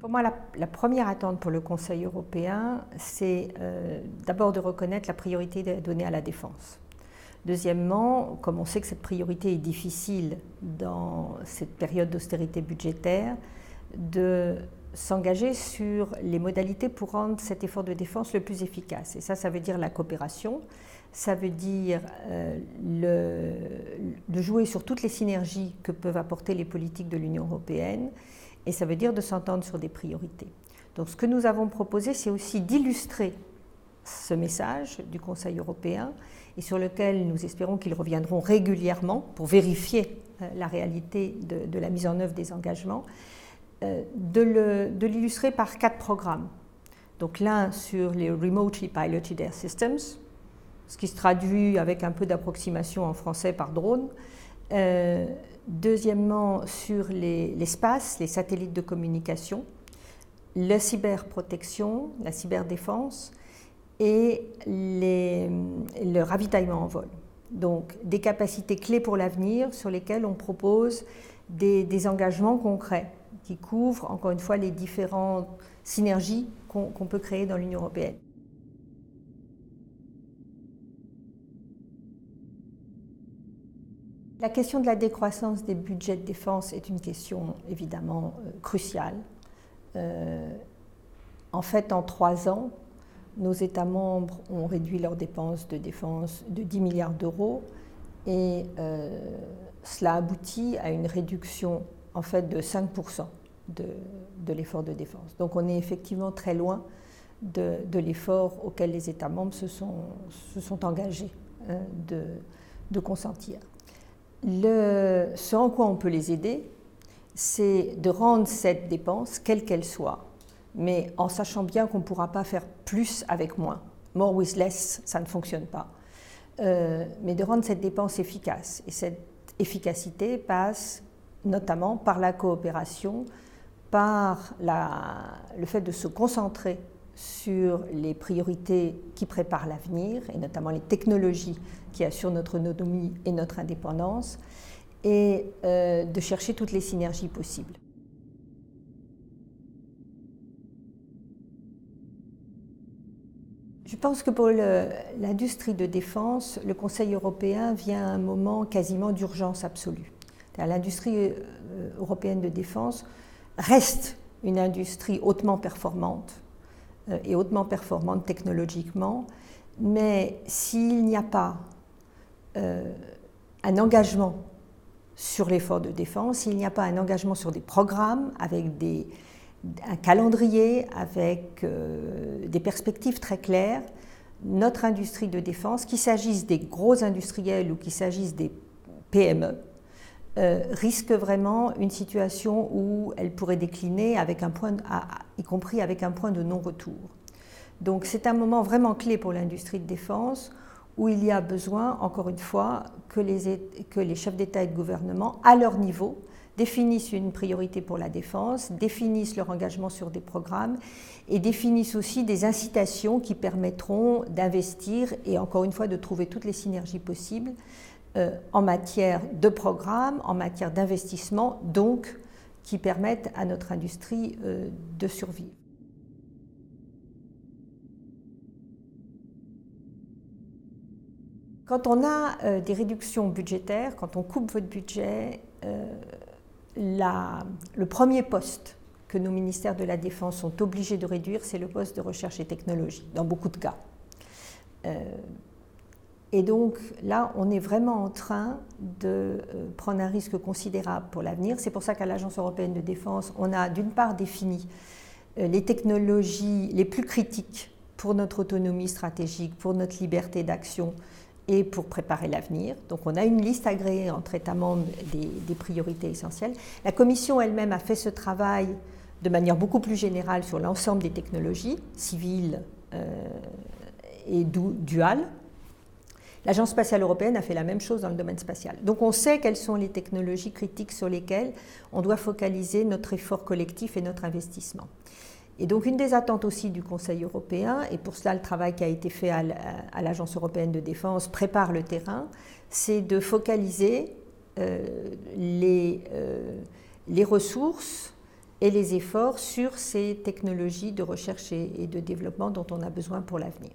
Pour moi, la première attente pour le Conseil européen, c'est d'abord de reconnaître la priorité donnée à la défense. Deuxièmement, comme on sait que cette priorité est difficile dans cette période d'austérité budgétaire, de s'engager sur les modalités pour rendre cet effort de défense le plus efficace. Et ça veut dire la coopération, ça veut dire de jouer sur toutes les synergies que peuvent apporter les politiques de l'Union européenne, et ça veut dire de s'entendre sur des priorités. Donc ce que nous avons proposé, c'est aussi d'illustrer ce message du Conseil européen et sur lequel nous espérons qu'ils reviendront régulièrement pour vérifier la réalité de la mise en œuvre des engagements, de l'illustrer par 4 programmes. Donc l'un sur les Remotely Piloted Air Systems, ce qui se traduit avec un peu d'approximation en français par drone. Deuxièmement, sur l'espace, les satellites de communication, la cyberprotection, la cyberdéfense et le ravitaillement en vol. Donc des capacités clés pour l'avenir sur lesquelles on propose des engagements concrets qui couvrent encore une fois les différentes synergies qu'on peut créer dans l'Union européenne. La question de la décroissance des budgets de défense est une question évidemment cruciale. En fait, en 3 ans, nos États membres ont réduit leurs dépenses de défense de 10 milliards d'euros et cela aboutit à une réduction en fait de 5% de l'effort de défense. Donc on est effectivement très loin de l'effort auquel les États membres se sont engagés de consentir. Ce en quoi on peut les aider, c'est de rendre cette dépense, quelle qu'elle soit, mais en sachant bien qu'on ne pourra pas faire plus avec moins. More with less, ça ne fonctionne pas. Mais de rendre cette dépense efficace. Et cette efficacité passe notamment par la coopération, par le fait de se concentrer sur les priorités qui préparent l'avenir, et notamment les technologies qui assurent notre autonomie et notre indépendance, et de chercher toutes les synergies possibles. Je pense que pour l'industrie de défense, le Conseil européen vient à un moment quasiment d'urgence absolue. L'industrie européenne de défense reste une industrie hautement performante et hautement performante technologiquement, mais s'il n'y a pas un engagement sur l'effort de défense, s'il n'y a pas un engagement sur des programmes avec un calendrier, avec des perspectives très claires, notre industrie de défense, qu'il s'agisse des gros industriels ou qu'il s'agisse des PME, risque vraiment une situation où elle pourrait décliner avec y compris avec un point de non-retour. Donc c'est un moment vraiment clé pour l'industrie de défense où il y a besoin, encore une fois, que les chefs d'État et de gouvernement, à leur niveau, définissent une priorité pour la défense, définissent leur engagement sur des programmes et définissent aussi des incitations qui permettront d'investir et encore une fois de trouver toutes les synergies possibles en matière de programmes, en matière d'investissement, donc qui permettent à notre industrie de survivre. Quand on a des réductions budgétaires, quand on coupe votre budget, le premier poste que nos ministères de la Défense sont obligés de réduire, c'est le poste de recherche et technologie, dans beaucoup de cas. Et donc là, on est vraiment en train de prendre un risque considérable pour l'avenir. C'est pour ça qu'à l'Agence européenne de défense, on a d'une part défini les technologies les plus critiques pour notre autonomie stratégique, pour notre liberté d'action et pour préparer l'avenir. Donc on a une liste agréée entre États membres des priorités essentielles. La Commission elle-même a fait ce travail de manière beaucoup plus générale sur l'ensemble des technologies civiles et duales. L'Agence spatiale européenne a fait la même chose dans le domaine spatial. Donc on sait quelles sont les technologies critiques sur lesquelles on doit focaliser notre effort collectif et notre investissement. Et donc une des attentes aussi du Conseil européen, et pour cela le travail qui a été fait à l'Agence européenne de défense prépare le terrain, c'est de focaliser les ressources et les efforts sur ces technologies de recherche et de développement dont on a besoin pour l'avenir.